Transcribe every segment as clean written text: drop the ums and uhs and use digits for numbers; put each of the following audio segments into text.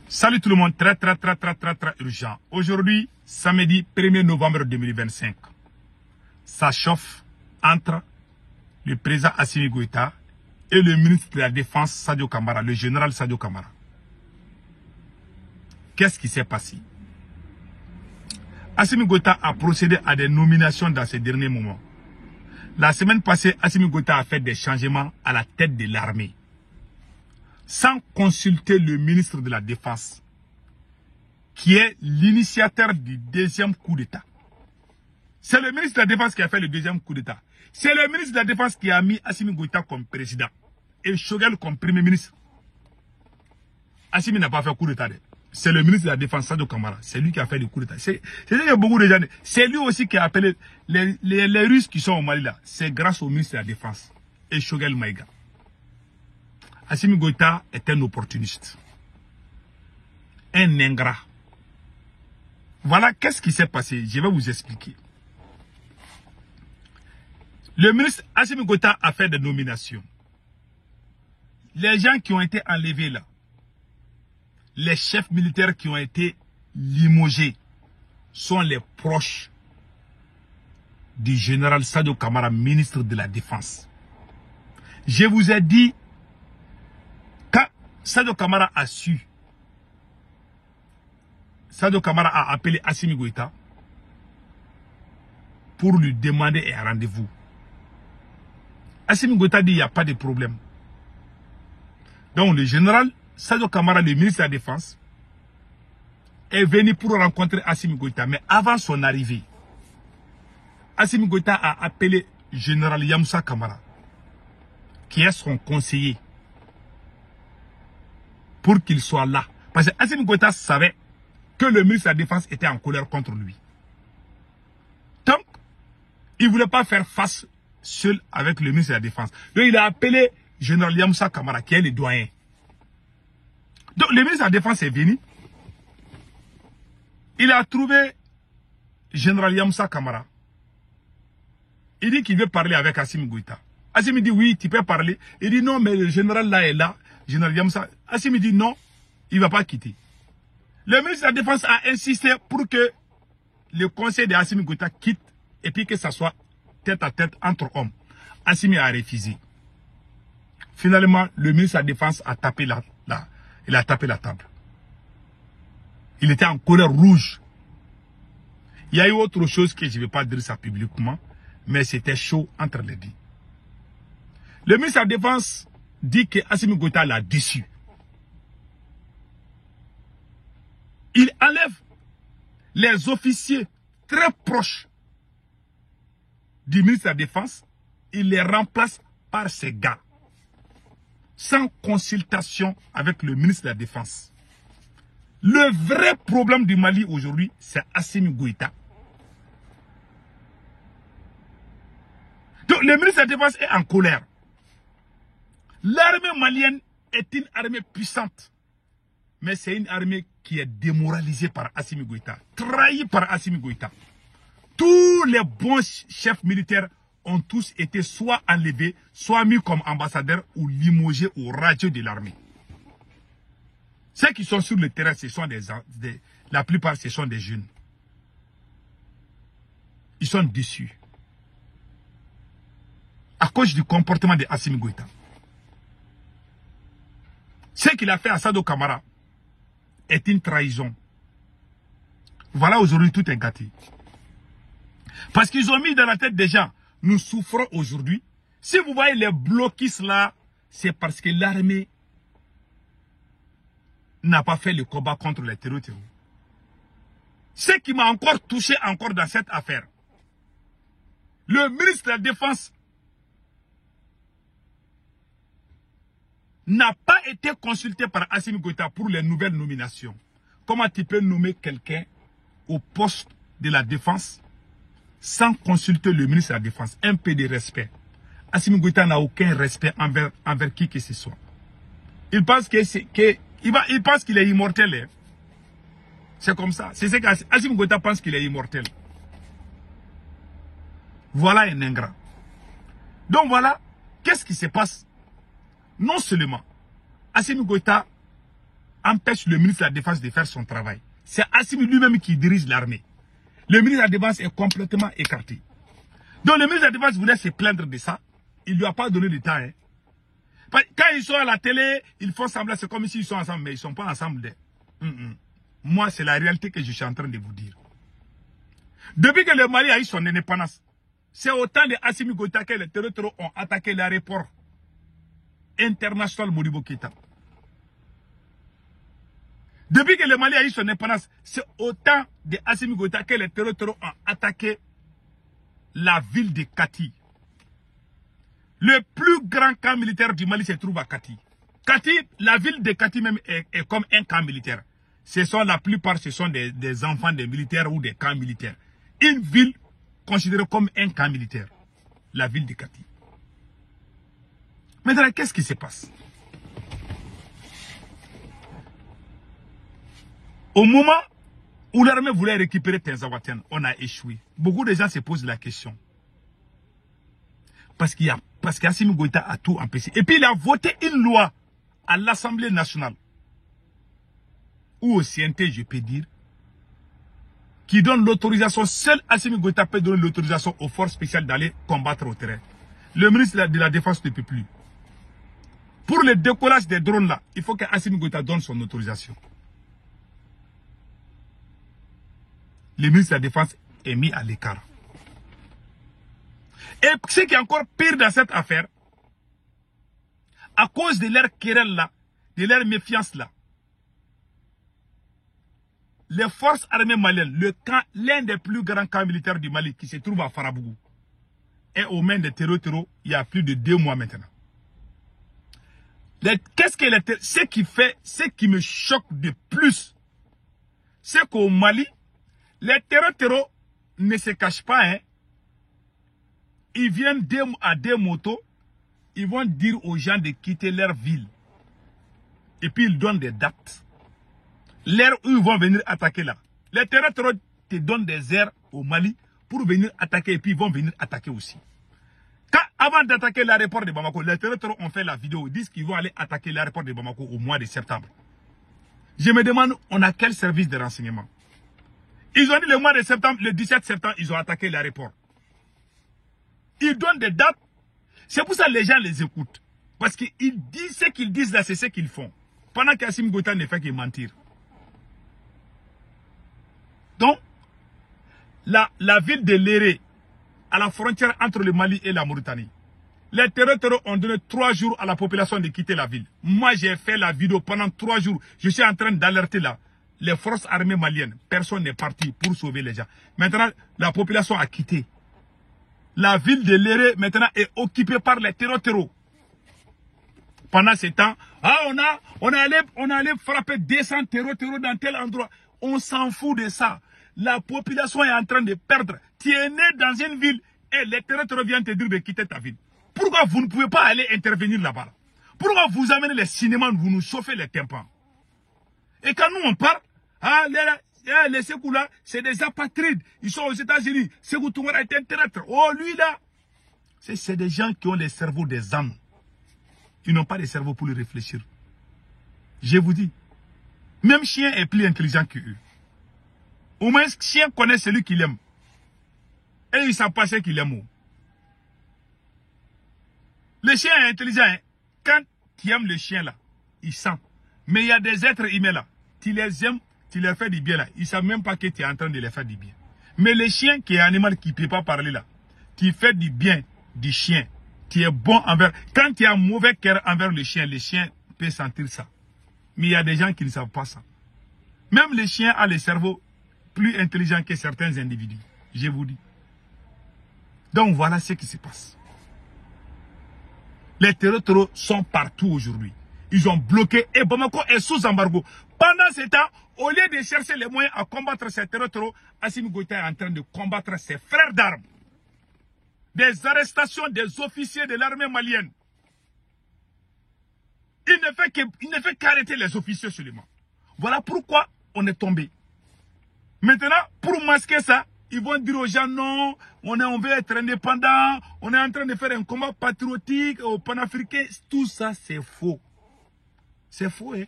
Salut tout le monde, très urgent. Aujourd'hui, samedi 1er novembre 2025, ça chauffe entre le président Assimi Goïta et le ministre de la Défense Sadio Kamara, le général Sadio Kamara. Qu'est-ce qui s'est passé? Assimi Goïta a procédé à des nominations dans ces derniers moments. La semaine passée, Assimi Goïta a fait des changements à la tête de l'armée, sans consulter le ministre de la Défense, qui est l'initiateur du deuxième coup d'État. C'est le ministre de la Défense qui a fait le deuxième coup d'État. C'est le ministre de la Défense qui a mis Assimi Goïta comme président et Choguel comme premier ministre. Assimi n'a pas fait coup d'État. C'est le ministre de la Défense, Sadio Kamara. C'est lui qui a fait le coup d'État. C'est beaucoup de gens. C'est lui aussi qui a appelé les Russes qui sont au Mali là. C'est grâce au ministre de la Défense et Choguel Maïga. Assimi Goïta est un opportuniste, un ingrat. Voilà qu'est-ce qui s'est passé. Je vais vous expliquer. Le ministre Assimi Goïta a fait des nominations. Les gens qui ont été enlevés là, les chefs militaires qui ont été limogés, sont les proches du général Sadio Kamara, ministre de la Défense. Je vous ai dit, quand Sadio Kamara a su, Sadio Kamara a appelé Assimi Goïta pour lui demander un rendez-vous. Assimi Goïta dit il n'y a pas de problème. Donc le général Sadio Kamara, le ministre de la Défense, est venu pour rencontrer Assimi Goïta. Mais avant son arrivée, Assimi Goïta a appelé le général Yamoussa Kamara, qui est son conseiller, pour qu'il soit là. Parce que Assimi Goïta savait que le ministre de la Défense était en colère contre lui. Donc, il ne voulait pas faire face seul avec le ministre de la Défense. Donc, il a appelé le général Yamoussa Kamara, qui est le doyen. Donc, le ministre de la Défense est venu. Il a trouvé le général Yamoussa Kamara. Il dit qu'il veut parler avec Assimi Goïta. Assimi dit oui, tu peux parler. Il dit non, mais le général là est là. Le général Yamoussa. Assimi dit non, il ne va pas quitter. Le ministre de la Défense a insisté pour que le conseil de Assimi Goïta quitte et puis que ça soit tête à tête entre hommes. Assimi a refusé. Finalement, le ministre de la Défense a tapé il a tapé la table. Il était en colère rouge. Il y a eu autre chose que je ne vais pas dire ça publiquement, mais c'était chaud entre les deux. Le ministre de la Défense dit que Assimi Goïta l'a déçu. Il enlève les officiers très proches du ministre de la Défense, il les remplace par ses gars, sans consultation avec le ministre de la Défense. Le vrai problème du Mali aujourd'hui, c'est Assimi Goïta. Donc le ministre de la Défense est en colère. L'armée malienne est une armée puissante, mais c'est une armée qui est démoralisée par Assimi Goïta, trahie par Assimi Goïta. Tous les bons chefs militaires ont tous été soit enlevés, soit mis comme ambassadeurs ou limogés ou radiés de l'armée. Ceux qui sont sur le terrain, ce sont la plupart, ce sont des jeunes. Ils sont déçus à cause du comportement de Assimi Goïta. Ce qu'il a fait à Sadio Kamara est une trahison. Voilà, aujourd'hui, tout est gâté. Parce qu'ils ont mis dans la tête des gens, nous souffrons aujourd'hui. Si vous voyez les blocus là, c'est parce que l'armée n'a pas fait le combat contre les terroristes. Ce qui m'a encore touché encore dans cette affaire, le ministre de la Défense n'a pas été consulté par Assimi Goïta pour les nouvelles nominations. Comment tu peux nommer quelqu'un au poste de la Défense sans consulter le ministre de la Défense? Un peu de respect. Assimi Goïta n'a aucun respect envers qui que ce soit. Il pense il pense qu'il est immortel. Hein. C'est comme ça. C'est ce qu'Assimi Goïta pense qu'il est immortel. Voilà un ingrat. Donc voilà, qu'est-ce qui se passe? Non seulement Assimi Goïta empêche le ministre de la Défense de faire son travail. C'est Assimi lui-même qui dirige l'armée. Le ministre de la Défense est complètement écarté. Donc le ministre de la Défense voulait se plaindre de ça. Il ne lui a pas donné le temps. Hein. Quand ils sont à la télé, ils font semblant, c'est comme s'ils sont ensemble, mais ils ne sont pas ensemble. Moi, c'est la réalité que je suis en train de vous dire. Depuis que le Mali a eu son indépendance, c'est au temps de Assimi Goïta que les terroristes ont attaqué l'aéroport international Modibo Keïta. Depuis que le Mali a eu son indépendance, c'est au temps de Assimi Goïta que les terroristes ont attaqué la ville de Kati. Le plus grand camp militaire du Mali se trouve à Kati. Kati, la ville de Kati même est comme un camp militaire. La plupart, ce sont des enfants des militaires ou des camps militaires. Une ville considérée comme un camp militaire. La ville de Kati. Maintenant, qu'est-ce qui se passe? Au moment où l'armée voulait récupérer Tenzawatian, on a échoué. Beaucoup de gens se posent la question. Parce qu'Assimi Goïta a tout empêché. Et puis il a voté une loi à l'Assemblée nationale. Ou au CNT, je peux dire. Qui donne l'autorisation. Seul Assimi Goïta peut donner l'autorisation aux forces spéciales d'aller combattre au terrain. Le ministre de la Défense ne peut plus. Pour le décollage des drones là, il faut qu'Assimi Goïta donne son autorisation. Le ministre de la Défense est mis à l'écart. Et ce qui est encore pire dans cette affaire, à cause de leur querelle là, de leur méfiance là, les forces armées maliennes, l'un des plus grands camps militaires du Mali qui se trouve à Farabougou, est aux mains des terroristes il y a plus de 2 mois maintenant. Ce qui me choque de plus, c'est qu'au Mali, les terroristes ne se cachent pas, hein. Ils viennent à des motos, ils vont dire aux gens de quitter leur ville. Et puis ils donnent des dates. L'heure où ils vont venir attaquer là. Les terroristes te donnent des heures au Mali pour venir attaquer et puis ils vont venir attaquer aussi. Avant d'attaquer l'aéroport de Bamako, les terroristes ont fait la vidéo, ils disent qu'ils vont aller attaquer l'aéroport de Bamako au mois de septembre. Je me demande, on a quel service de renseignement? Ils ont dit le mois de septembre, le 17 septembre, ils ont attaqué l'aéroport. Ils donnent des dates. C'est pour ça que les gens les écoutent. Parce qu'ils disent ce qu'ils disent là, c'est ce qu'ils font. Pendant qu'Assimi Goïta ne fait que mentir. Donc, la ville de Léré, à la frontière entre le Mali et la Mauritanie, les terroristes ont donné 3 jours à la population de quitter la ville. Moi, j'ai fait la vidéo pendant 3 jours. Je suis en train d'alerter là. Les forces armées maliennes, personne n'est parti pour sauver les gens. Maintenant, la population a quitté. La ville de Léré, maintenant, est occupée par les terroristes. Pendant ce temps, on est allé frapper 200 terroristes dans tel endroit. On s'en fout de ça. La population est en train de perdre. Tu es né dans une ville et les terroristes viennent te dire de quitter ta ville. Pourquoi vous ne pouvez pas aller intervenir là-bas? Pourquoi vous amenez les cinémas, vous nous chauffez les tympans? Et quand nous on parle, les Sékou là, c'est des apatrides. Ils sont aux États-Unis. Sékou Toumara est un terrestre. Oh, lui là, c'est des gens qui ont les cerveaux des ânes. Ils n'ont pas de cerveau pour le réfléchir. Je vous dis, même chien est plus intelligent qu'eux. Au moins, chien connaît celui qu'il aime. Et il ne sait pas ce qu'il aime. Le chien est intelligent. Hein? Quand tu aimes le chien là, il sent. Mais il y a des êtres humains là. Tu les aimes, tu leur fais du bien là. Ils ne savent même pas que tu es en train de les faire du bien. Mais le chien qui est un animal qui ne peut pas parler là, tu fais du bien du chien. Tu es bon envers. Quand tu as un mauvais cœur envers le chien peut sentir ça. Mais il y a des gens qui ne savent pas ça. Même le chien a le cerveau plus intelligent que certains individus. Je vous dis. Donc voilà ce qui se passe. Les terroristes sont partout aujourd'hui. Ils ont bloqué et Bamako est sous embargo. Pendant ce temps, au lieu de chercher les moyens à combattre ces terroristes, Assimi Goïta est en train de combattre ses frères d'armes. Des arrestations des officiers de l'armée malienne. Il ne fait qu'arrêter les officiers seulement. Voilà pourquoi on est tombé. Maintenant, pour masquer ça, ils vont dire aux gens non, on veut être indépendant, on est en train de faire un combat patriotique au panafricain. Tout ça, c'est faux. C'est faux, hein.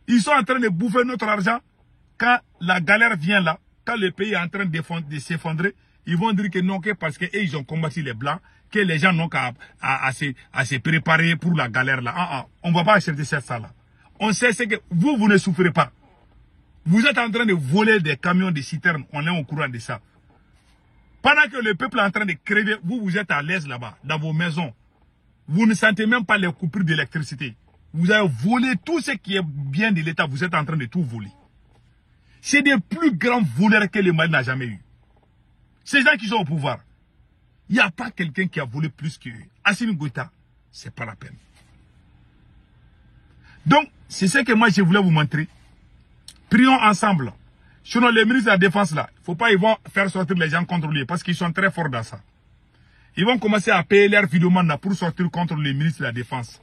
Ils sont en train de bouffer notre argent. Quand la galère vient là, quand le pays est en train de s'effondrer, ils vont dire que non, que parce qu'ils ont combattu les Blancs, que les gens n'ont qu'à se préparer pour la galère là. On ne va pas accepter ça là. On sait que vous ne souffrez pas. Vous êtes en train de voler des camions de citernes. On est au courant de ça. Pendant que le peuple est en train de crever, vous êtes à l'aise là-bas, dans vos maisons. Vous ne sentez même pas les coupures d'électricité. Vous avez volé tout ce qui est bien de l'État. Vous êtes en train de tout voler. C'est des plus grands voleurs que le Mali n'a jamais eu. Ces gens qui sont au pouvoir. Il n'y a pas quelqu'un qui a volé plus qu'eux. Assimi Goïta, c'est pas la peine. Donc, c'est ce que moi je voulais vous montrer. Prions ensemble. Sinon, les ministres de la Défense là, il ne faut pas ils vont faire sortir les gens contre lui parce qu'ils sont très forts dans ça. Ils vont commencer à payer leur vidéoman pour sortir contre les ministres de la Défense.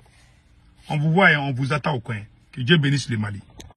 On vous voit et on vous attend au coin. Que Dieu bénisse le Mali.